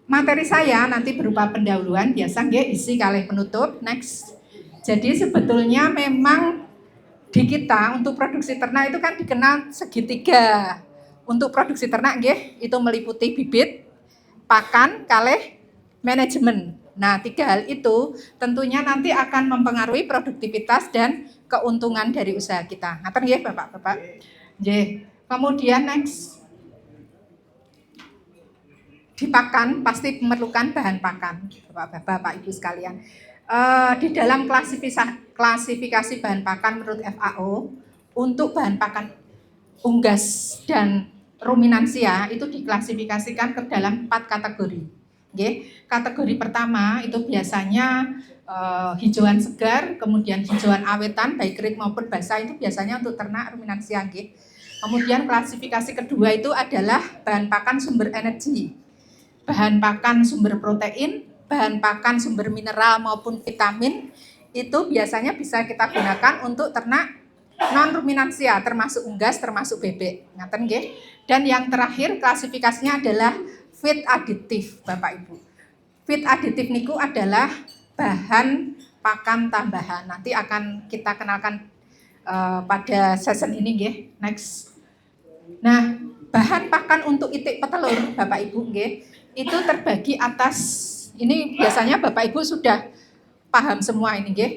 materi saya nanti berupa pendahuluan, biasa nggih isi kalih penutup. Next. Jadi sebetulnya memang di kita untuk produksi ternak itu kan dikenal segitiga. Untuk produksi ternak nggih itu meliputi bibit, pakan, kalih manajemen. Nah, 3 hal itu tentunya nanti akan mempengaruhi produktivitas dan keuntungan dari usaha kita. Ngaten nggih Bapak-bapak? Nggih. Kemudian next. Di pakan pasti memerlukan bahan pakan, Bapak Ibu sekalian. Di dalam klasifikasi bahan pakan menurut FAO, untuk bahan pakan unggas dan ruminansia itu diklasifikasikan ke dalam 4 kategori. Kategori pertama itu biasanya hijauan segar, kemudian hijauan awetan baik kering maupun basah, itu biasanya untuk ternak ruminansia. Kemudian klasifikasi kedua itu adalah bahan pakan sumber energi, bahan pakan sumber protein, bahan pakan sumber mineral maupun vitamin, itu biasanya bisa kita gunakan untuk ternak non ruminansia, termasuk unggas, termasuk bebek. Ngaten nggih. Dan yang terakhir klasifikasinya adalah feed aditif, Bapak Ibu. Feed aditif niku adalah bahan pakan tambahan. Nanti akan kita kenalkan pada session ini nggih. Next. Nah, bahan pakan untuk itik petelur, Bapak Ibu nggih, itu terbagi atas, ini biasanya Bapak Ibu sudah paham semua ini nggih.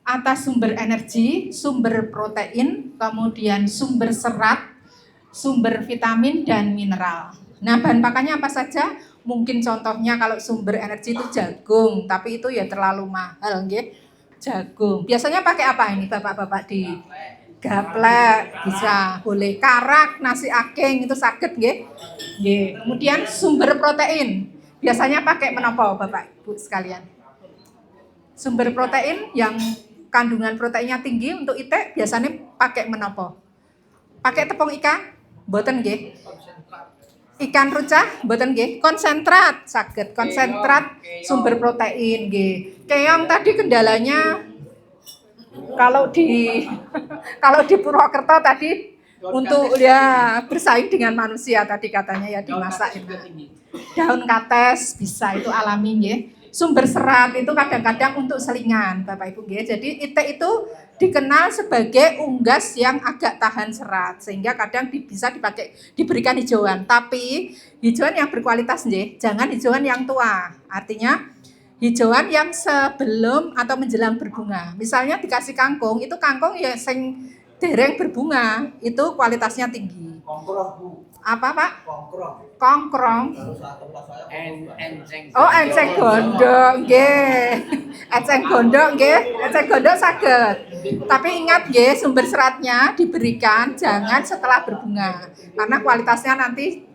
Atas sumber energi, sumber protein, kemudian sumber serat, sumber vitamin dan mineral. Nah, bahan pakannya apa saja? Mungkin contohnya kalau sumber energi itu jagung, tapi itu ya terlalu mahal nggih. Jagung. Biasanya pakai apa ini Bapak-bapak di gaplek bisa, boleh karak, nasi aking itu saged nggih. Nggih. Kemudian sumber protein. Biasanya pakai menapa Bapak Ibu sekalian? Sumber protein yang kandungan proteinnya tinggi untuk itik biasanya pakai menapa? Pakai tepung ikan? Mboten nggih. Ikan rucah? Mboten nggih. Konsentrat saged, konsentrat sumber protein nggih. Keong tadi kendalanya kalau di Purwokerto tadi untuk ya bersaing dengan manusia tadi katanya ya dimasak enak. Daun kates bisa itu alami nggih. Sumber serat itu kadang-kadang untuk selingan Bapak Ibu nggih. Jadi itik itu dikenal sebagai unggas yang agak tahan serat sehingga kadang bisa diberikan hijauan, tapi hijauan yang berkualitas nggih, jangan hijauan yang tua. Artinya hijauan yang sebelum atau menjelang berbunga. Misalnya dikasih kangkung, itu kangkung ya sing dereng berbunga, itu kualitasnya tinggi. Kongkrong, Bu. Apa, Pak? Kongkrong. Kongkrong. Enceng. Oh, enceng gondok nggih. Enceng gondok nggih, enceng gondok saged. Tapi ingat nggih, sumber seratnya diberikan jangan setelah berbunga karena kualitasnya nanti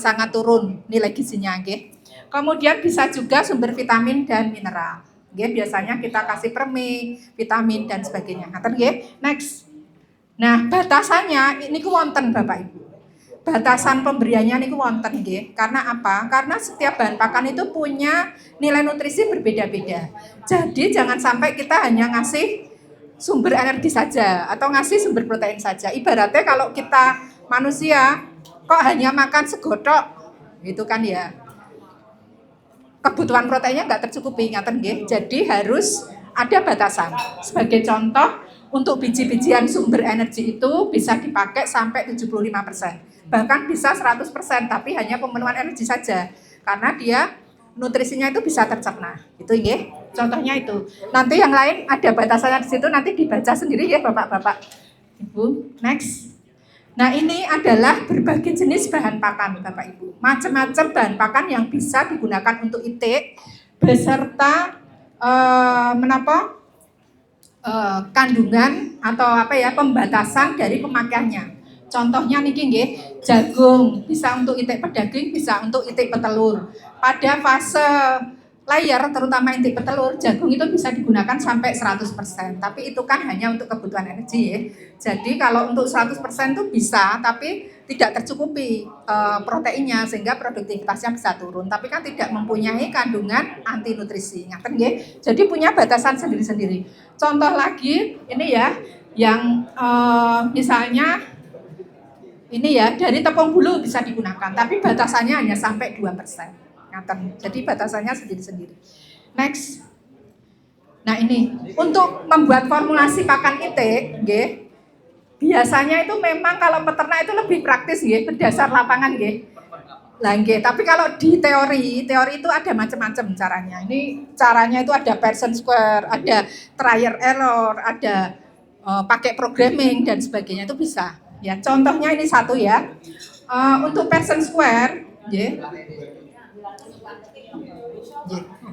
sangat turun nilai gizinya nggih. Kemudian bisa juga sumber vitamin dan mineral. Nggih, biasanya kita kasih permi, vitamin dan sebagainya. Ngaten nggih. Next. Nah, batasannya ini ku wonten Bapak Ibu. Batasan pemberiannya niku wonten nggih. Karena apa? Karena setiap bahan pakan itu punya nilai nutrisi berbeda-beda. Jadi jangan sampai kita hanya ngasih sumber energi saja atau ngasih sumber protein saja. Ibaratnya kalau kita manusia kok hanya makan segodok, itu kan ya kebutuhan proteinnya nggak tercukupi, ngaten nggih. Jadi harus ada batasan. Sebagai contoh, untuk biji-bijian sumber energi itu bisa dipakai sampai 75%. Bahkan bisa 100%, tapi hanya pemenuhan energi saja. Karena dia nutrisinya itu bisa tercerna. Itu nggih. Contohnya itu. Nanti yang lain ada batasannya di situ, nanti dibaca sendiri ya Bapak-bapak. Ibu, next. Nah, ini adalah berbagai jenis bahan pakan Bapak Ibu. Macam-macam bahan pakan yang bisa digunakan untuk itik beserta kandungan atau pembatasan dari pemakaiannya. Contohnya niki nggih, jagung bisa untuk itik pedaging, bisa untuk itik petelur. Pada fase layer terutama itik petelur, jagung itu bisa digunakan sampai 100%. Tapi itu kan hanya untuk kebutuhan energi ya. Jadi kalau untuk 100% itu bisa, tapi tidak tercukupi proteinnya sehingga produktivitasnya bisa turun. Tapi kan tidak mempunyai kandungan anti nutrisi. Ngaten nggih. Jadi punya batasan sendiri-sendiri. Contoh lagi ini ya, yang misalnya ini ya dari tepung bulu bisa digunakan, tapi batasannya hanya sampai 2%. Ngaten. Jadi batasannya sendiri-sendiri. Next. Nah ini untuk membuat formulasi pakan itik, nggih. Biasanya itu memang kalau peternak itu lebih praktis nggih, berdasar lapangan nggih. Lah nggih, tapi kalau di teori itu ada macam-macam caranya. Ini caranya itu ada Pearson square, ada trial error, ada pakai programming dan sebagainya itu bisa. Ya, contohnya ini satu ya. Untuk Pearson square, nggih.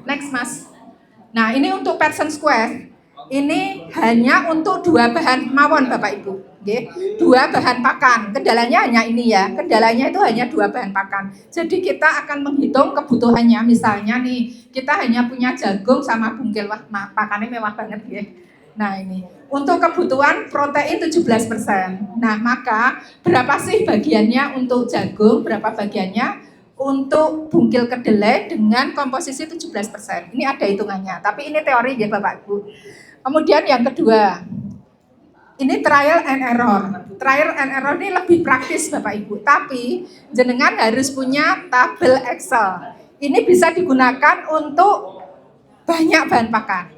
Next Mas. Nah ini untuk Pearson square, ini hanya untuk 2 bahan mawon Bapak Ibu, okay? 2 bahan pakan. Kendalanya hanya ini ya, kendalanya itu hanya 2 bahan pakan. Jadi kita akan menghitung kebutuhannya. Misalnya nih, kita hanya punya jagung sama bungkil, wah pakannya mewah banget ya. Nah ini, untuk kebutuhan protein 17%. Nah maka berapa sih bagiannya untuk jagung, berapa bagiannya untuk bungkil kedelai dengan komposisi 17%. Ini ada hitungannya, tapi ini teori ya Bapak Ibu. Kemudian yang kedua, ini trial and error. Trial and error ini lebih praktis Bapak Ibu, tapi jenengan harus punya tabel Excel. Ini bisa digunakan untuk banyak bahan pakan.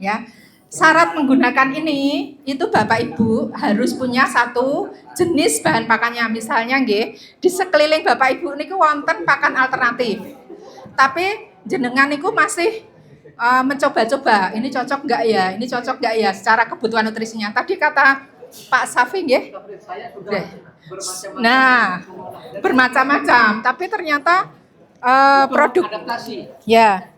Ya. Syarat menggunakan ini itu Bapak Ibu harus punya satu jenis bahan pakannya. Misalnya nggih, di sekeliling Bapak Ibu niku wonten pakan alternatif. Tapi jenengan niku masih mencoba-coba, ini cocok enggak ya? Ini cocok enggak ya secara kebutuhan nutrisinya. Tadi kata Pak Safi nggih. Nah, bermacam-macam, tapi ternyata produk adaptasi. ya.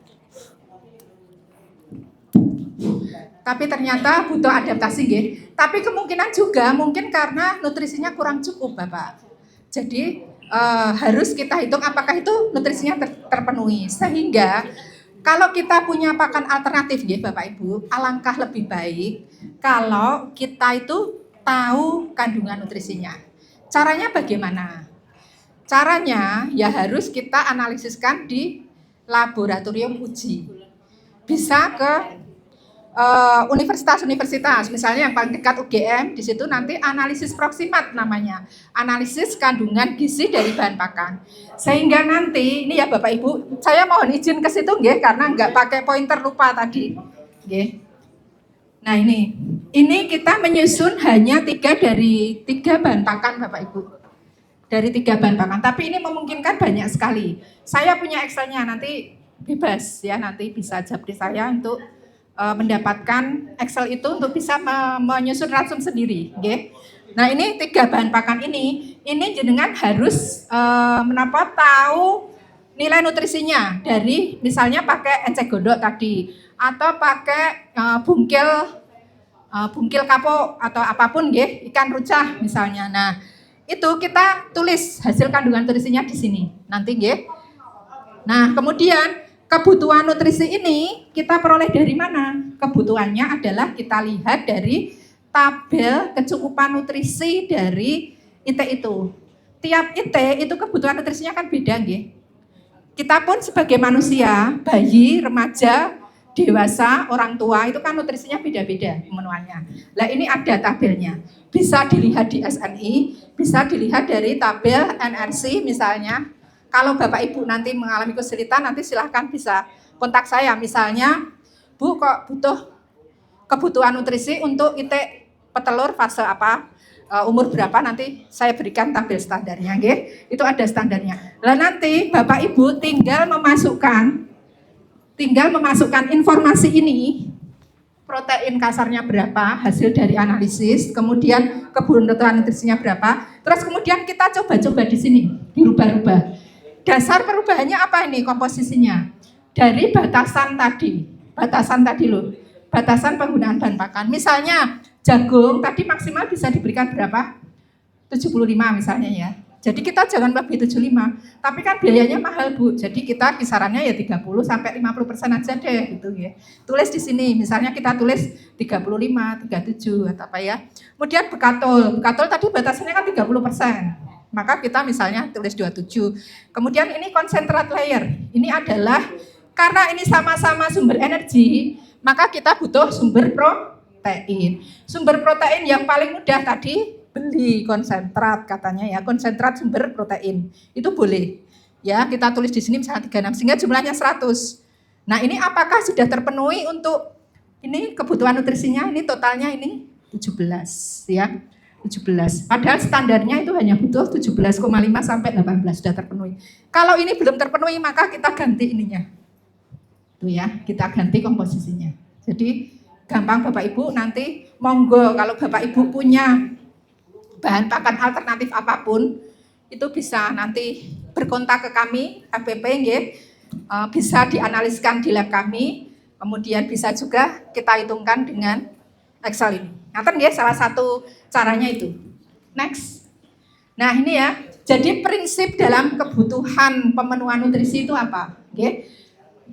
Tapi ternyata butuh adaptasi nggih. Tapi kemungkinan juga mungkin karena nutrisinya kurang cukup Bapak. Jadi harus kita hitung apakah itu nutrisinya terpenuhi. Sehingga kalau kita punya pakan alternatif nggih Bapak Ibu, alangkah lebih baik kalau kita itu tahu kandungan nutrisinya. Caranya bagaimana? Caranya ya harus kita analisiskan di laboratorium uji. Bisa ke universitas-universitas, misalnya yang paling dekat UGM, di situ nanti analisis proksimat namanya, analisis kandungan gizi dari bahan pakan. Sehingga nanti ini ya Bapak Ibu, saya mohon izin ke situ nggih karena nggak pakai pointer lupa tadi, nggih. Nah ini kita menyusun hanya 3 dari 3 bahan pakan Bapak Ibu, dari 3 bahan pakan. Tapi ini memungkinkan banyak sekali. Saya punya Excelnya, nanti bebas ya, nanti bisa japri saya untuk mendapatkan Excel itu untuk bisa menyusun ransum sendiri, okay? Nah ini 3 bahan pakan ini jenengan harus tahu nilai nutrisinya dari misalnya pakai enceng gondok tadi atau pakai bungkil kapok atau apapun, okay? Ikan rucah misalnya. Nah itu kita tulis hasil kandungan nutrisinya di sini nanti, okay? Nah kemudian kebutuhan nutrisi ini kita peroleh dari mana? Kebutuhannya adalah kita lihat dari tabel kecukupan nutrisi dari IT itu. Tiap IT itu kebutuhan nutrisinya kan beda nggih. Kita pun sebagai manusia, bayi, remaja, dewasa, orang tua itu kan nutrisinya beda-beda pemenuhannya. Nah ini ada tabelnya. Bisa dilihat di SNI, bisa dilihat dari tabel NRC misalnya. Kalau Bapak Ibu nanti mengalami kesulitan, nanti silahkan bisa kontak saya. Misalnya, Bu kok butuh kebutuhan nutrisi untuk itik petelur fase apa, umur berapa, nanti saya berikan tabel standarnya. Okay? Itu ada standarnya. Lah nanti Bapak Ibu tinggal memasukkan informasi ini, protein kasarnya berapa, hasil dari analisis, kemudian kebutuhan nutrisinya berapa, terus kemudian kita coba-coba di sini, dirubah-rubah. Dasar perubahannya apa ini komposisinya? Dari batasan tadi loh, batasan penggunaan bahan pakan. Misalnya jagung tadi maksimal bisa diberikan berapa? 75 misalnya ya. Jadi kita jangan lebih 75, tapi kan biayanya mahal Bu. Jadi kita kisarannya ya 30 sampai 50% aja deh gitu ya. Tulis di sini, misalnya kita tulis 35, 37 atau apa ya. Kemudian bekatul tadi batasannya kan 30%. Maka kita misalnya tulis 27. Kemudian ini konsentrat layer. Ini adalah karena ini sama-sama sumber energi, maka kita butuh sumber protein. Sumber protein yang paling mudah tadi beli konsentrat katanya ya, konsentrat sumber protein. Itu boleh. Ya, kita tulis di sini misalnya 36 sehingga jumlahnya 100. Nah, ini apakah sudah terpenuhi untuk ini kebutuhan nutrisinya? Ini totalnya ini 17 ya. 17. Padahal standarnya itu hanya butuh 17,5 sampai 18 sudah terpenuhi. Kalau ini belum terpenuhi maka kita ganti ininya. Tuh ya, kita ganti komposisinya. Jadi gampang Bapak Ibu, nanti monggo kalau Bapak Ibu punya bahan pakan alternatif apapun itu bisa nanti berkontak ke kami HPP nggih. Bisa dianaliskan di lab kami, kemudian bisa juga kita hitungkan dengan Excel ini. Ngaten nggih, salah satu caranya itu. Next. Nah, ini ya. Jadi prinsip dalam kebutuhan pemenuhan nutrisi itu apa? Nggih.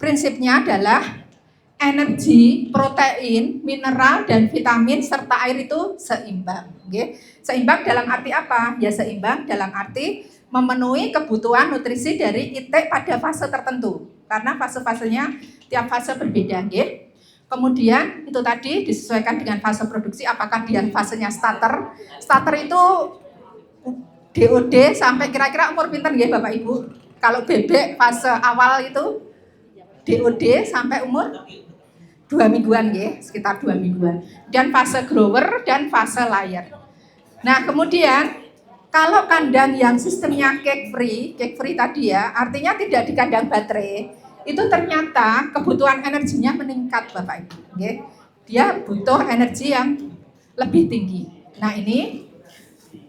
Prinsipnya adalah energi, protein, mineral dan vitamin serta air itu seimbang, nggih. Seimbang dalam arti apa? Ya seimbang dalam arti memenuhi kebutuhan nutrisi dari itik pada fase tertentu. Karena fase-fasenya tiap fase berbeda, nggih. Kemudian itu tadi disesuaikan dengan fase produksi, apakah dia fasenya starter. Starter itu DOD sampai kira-kira umur pinten nggih Bapak Ibu? Kalau bebek fase awal itu DOD sampai umur 2 mingguan nggih, sekitar 2 mingguan. Dan fase grower dan fase layer. Nah, kemudian kalau kandang yang sistemnya cake free tadi ya, artinya tidak di kandang baterai, itu ternyata kebutuhan energinya meningkat Bapak Ibu. Okay? Dia butuh energi yang lebih tinggi. Nah ini,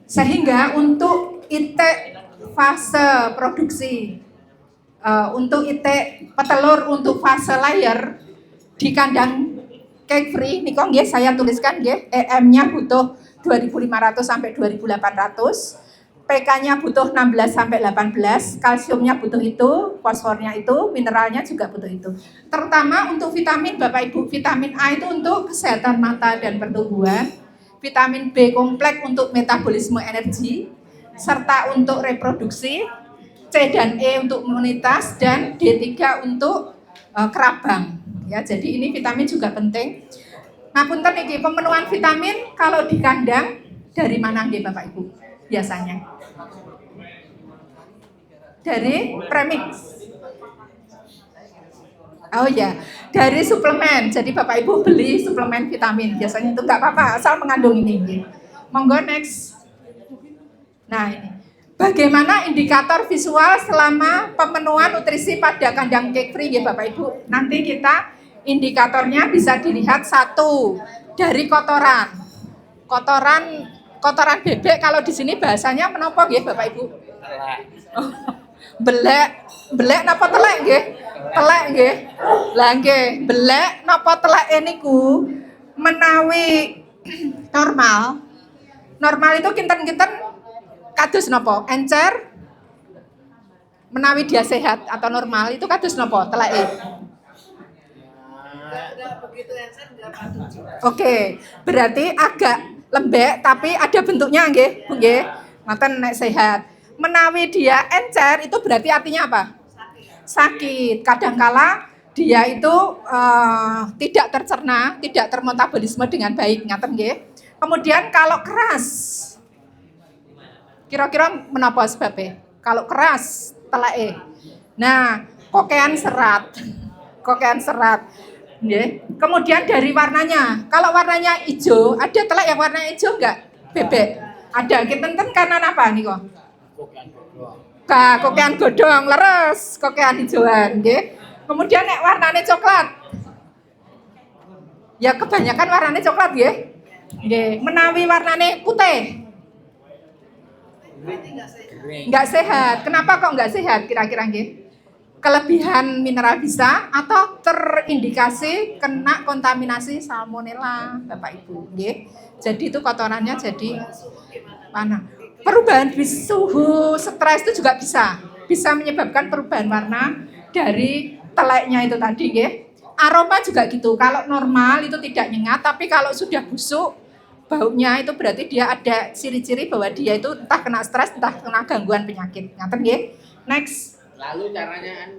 sehingga untuk itik fase produksi, untuk itik petelur untuk fase layer di kandang cake free, nih kok nggih saya tuliskan nggih, EM-nya butuh 2.500 sampai 2.800. PK-nya butuh 16 sampai 18, kalsiumnya butuh itu, fosfornya itu, mineralnya juga butuh itu. Terutama untuk vitamin Bapak Ibu, vitamin A itu untuk kesehatan mata dan pertumbuhan, vitamin B kompleks untuk metabolisme energi, serta untuk reproduksi, C dan E untuk imunitas, dan D3 untuk kerabang. Ya, jadi ini vitamin juga penting. Nah, punten iki pemenuhan vitamin kalau di kandang dari mana nggih Bapak Ibu? Biasanya dari premix. Oh ya, dari suplemen. Jadi Bapak Ibu beli suplemen vitamin. Biasanya itu nggak apa-apa, asal mengandung ini. Monggo next. Nah ini, bagaimana indikator visual selama pemenuhan nutrisi pada kandang cake free ya Bapak Ibu? Nanti kita indikatornya bisa dilihat satu dari kotoran. Kotoran bebek kalau di sini bahasanya menapa nggih Bapak Ibu? Belek napa telek nggih? Telek nggih. Lah nggih, belek napa teleke niku menawi normal. Normal itu kinten-kinten kados napa? Encer menawi dia sehat atau normal itu kados napa teleke? Enggak begitu encer, enggak patut. Oke, berarti agak lembek tapi ada bentuknya nggih, nggih. Ngoten nek sehat. Menawi dia encer itu berarti artinya apa? Sakit. Kadangkala dia itu tidak tercerna, tidak termetabolisme dengan baik, ngaten nggih. Kemudian kalau keras, kira-kira menapa sebabnya? Kalau keras teleke. Nah, kokean serat. Nggih. Kemudian dari warnanya. Kalau warnanya hijau, ada telek yang warnanya hijau enggak? Bebek. Ada. Kinten karena apa nih kok? Kokean godhong, leres, kokean hijauan, nggih. Kemudian nek warnane coklat. Ya kebanyakan warnane coklat nggih. Nggih, menawi warnane putih. Enggak sehat. Kenapa kok enggak sehat kira-kira nggih? Kelebihan mineral bisa atau terindikasi kena kontaminasi salmonella Bapak Ibu, nggih. Jadi itu kotorannya jadi mana? Perubahan suhu, stres itu juga bisa menyebabkan perubahan warna dari teleknya itu tadi, nggih. Aroma juga gitu. Kalau normal itu tidak nyengat, tapi kalau sudah busuk baunya itu berarti dia ada ciri-ciri bahwa dia itu entah kena stres, entah kena gangguan penyakit. Ngaten nggih. Next. Lalu caranya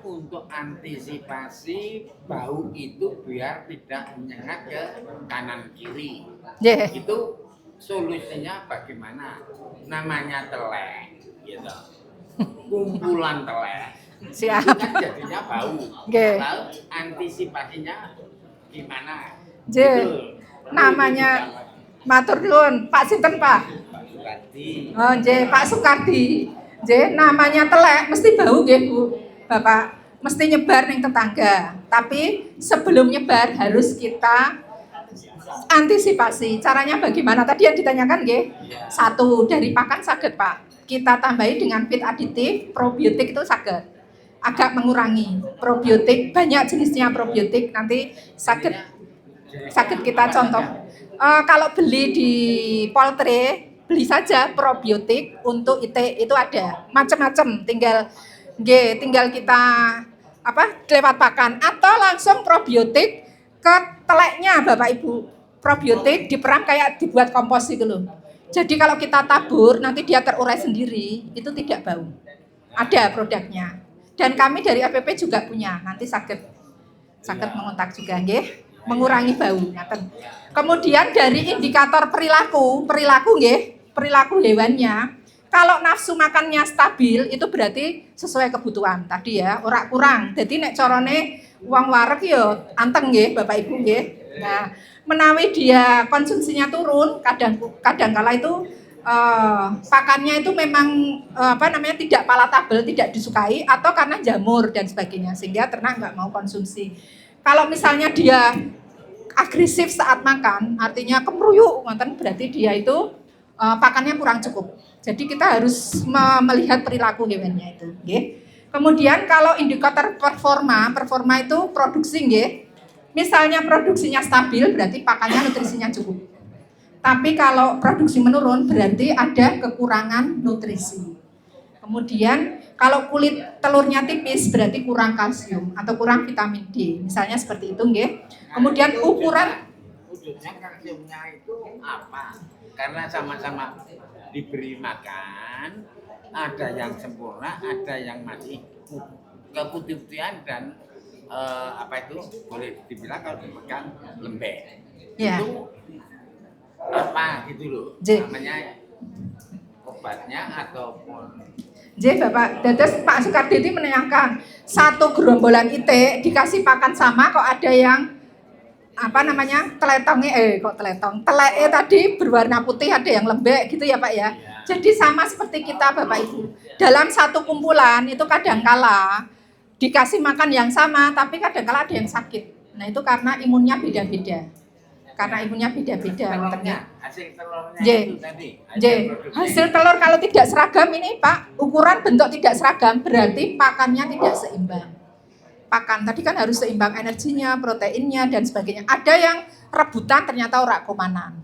untuk antisipasi bau itu biar tidak menyengat ke kanan kiri. Yeah. Itu solusinya bagaimana? Namanya telek. gitu. Kumpulan telek. Siap. Itu kan jadinya bau. Oke. Lalu antisipasinya gimana? J. Gitu. Namanya matur nuwun, Pak sinten, Pak? Pak Sukardi. Oh, J, Pak Sukardi. J, namanya telek mesti bau nggih, Bu. Bapak mesti nyebar ning tetangga. Tapi sebelum nyebar harus kita antisipasi. Caranya bagaimana? Tadi yang ditanyakan nggih. Satu, dari pakan saged, Pak. Kita tambahi dengan feed aditif, probiotik itu saged. Agak mengurangi probiotik, banyak jenisnya probiotik, nanti saged kita contoh. Kalau beli di poultry, beli saja probiotik untuk IT itu ada macam-macam, tinggal kita lewat pakan atau langsung probiotik ke teleknya Bapak Ibu. Probiotik diperam kayak dibuat kompos gitu loh. Jadi kalau kita tabur nanti dia terurai sendiri, itu tidak bau. Ada produknya. Dan kami dari APP juga punya, nanti saged mengontak juga nggih, mengurangi bau ngaten. Kemudian dari indikator perilaku nggih, perilaku hewannya. Kalau nafsu makannya stabil itu berarti sesuai kebutuhan tadi ya, ora kurang. Jadi nek carane wong wareg ya anteng nggih Bapak Ibu nggih. Nah, menawi dia konsumsinya turun, kadang kala itu pakannya itu memang tidak palatable, tidak disukai atau karena jamur dan sebagainya sehingga ternak nggak mau konsumsi. Kalau misalnya dia agresif saat makan, artinya kemeruyuk, berarti dia itu pakannya kurang cukup. Jadi kita harus melihat perilaku hewannya itu, nggih. Kemudian kalau indikator performa itu produksi nggih. Misalnya produksinya stabil berarti pakannya nutrisinya cukup. Tapi kalau produksi menurun berarti ada kekurangan nutrisi. Kemudian kalau kulit telurnya tipis berarti kurang kalsium atau kurang vitamin D. Misalnya seperti itu nggih. Kemudian ukuran wujudnya kalsiumnya itu apa? Karena sama-sama diberi makan, ada yang sempurna, ada yang masih keputih-putihan dan boleh dibilang kalau dipegang lembek. ya. Itu apa gitu loh, namanya obatnya ataupun Bapak, dados Pak Sukardi itu menanyakan satu gerombolan IT dikasih pakan sama kok ada yang teleknya tadi berwarna putih, ada yang lembek gitu ya Pak ya. Jadi sama seperti kita Bapak Ibu. Dalam satu kumpulan itu kadangkala dikasih makan yang sama tapi kadangkala ada yang sakit. Nah itu karena imunnya beda-beda. hasil telurnya itu tadi. Hasil telur kalau tidak seragam ini Pak, ukuran bentuk tidak seragam berarti pakannya tidak seimbang. Pakan tadi kan harus seimbang energinya, proteinnya dan sebagainya. Ada yang rebutan ternyata ora komanan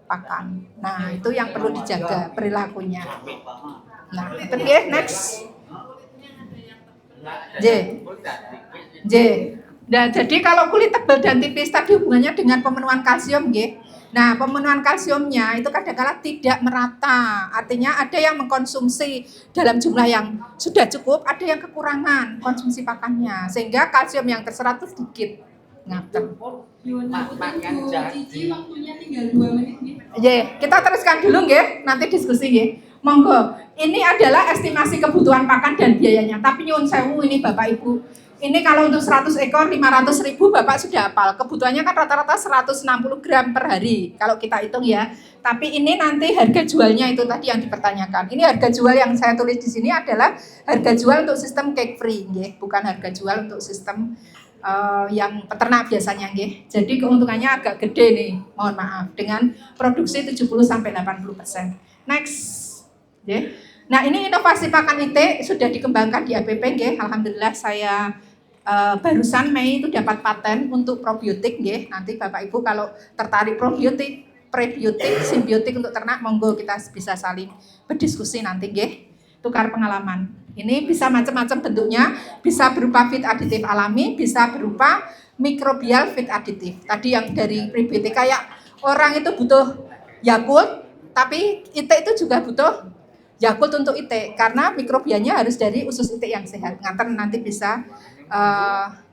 pakan. Nah, itu yang perlu dijaga perilakunya. Nah, itu nggih, next. J. Nah, jadi kalau kulit tebal dan tipis tadi hubungannya dengan pemenuhan kalsium nggih. Nah, pemenuhan kalsiumnya itu kadang-kala tidak merata. Artinya ada yang mengkonsumsi dalam jumlah yang sudah cukup, ada yang kekurangan konsumsi pakannya. Sehingga kalsium yang terserap itu sedikit. Ngaten. Makan jadi waktunya tinggal 2 menit nih. Kita teruskan dulu nggih, nanti diskusi nggih. Monggo. Ini adalah estimasi kebutuhan pakan dan biayanya. Tapi nyuwun sewu ini Bapak Ibu. Ini kalau untuk 100 ekor 500.000 Bapak sudah hafal. Kebutuhannya kan rata-rata 160 gram per hari kalau kita hitung ya. Tapi ini nanti harga jualnya itu tadi yang dipertanyakan. Ini harga jual yang saya tulis di sini adalah harga jual untuk sistem cake free, nggih, bukan harga jual untuk sistem yang peternak biasanya nggih. Jadi keuntungannya agak gede nih, mohon maaf, dengan produksi 70 sampai 80%. Next. Nggih. Nah, ini inovasi pakan IT sudah dikembangkan di APP nggih. Alhamdulillah saya barusan Mei itu dapat paten untuk probiotik nggih. Nanti Bapak Ibu kalau tertarik probiotik, prebiotik, simbiotik untuk ternak monggo kita bisa saling berdiskusi nanti nggih. Tukar pengalaman. Ini bisa macam-macam bentuknya, bisa berupa feed aditif alami, bisa berupa mikrobial feed aditif. Tadi yang dari prebiotik kayak orang itu butuh Yakult, tapi IT itu juga butuh Yakult untuk IT karena mikrobianya harus dari usus IT yang sehat. Nganten nanti bisa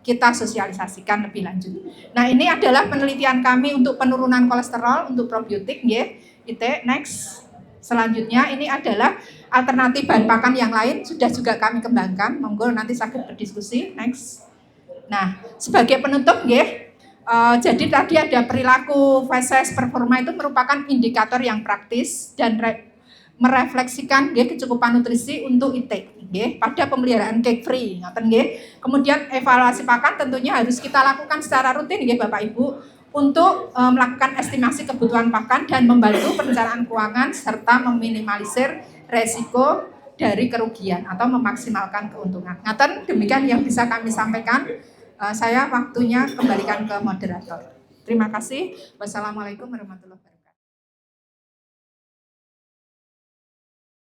kita sosialisasikan lebih lanjut. Nah, ini adalah penelitian kami untuk penurunan kolesterol untuk probiotik nggih. IT next. Selanjutnya ini adalah alternatif bahan pakan yang lain sudah juga kami kembangkan. Monggo nanti sakit berdiskusi. Next. Nah, sebagai penutup nggih, jadi tadi ada perilaku feses performa itu merupakan indikator yang praktis dan merefleksikan nggih kecukupan nutrisi untuk ITE nggih pada pemeliharaan cake free ngoten nggih. Kemudian evaluasi pakan tentunya harus kita lakukan secara rutin nggih Bapak Ibu untuk melakukan estimasi kebutuhan pakan dan membantu perencanaan keuangan serta meminimalisir resiko dari kerugian atau memaksimalkan keuntungan. Ngaten demikian yang bisa kami sampaikan. Saya waktunya kembalikan ke moderator. Terima kasih. Wassalamualaikum warahmatullahi wabarakatuh.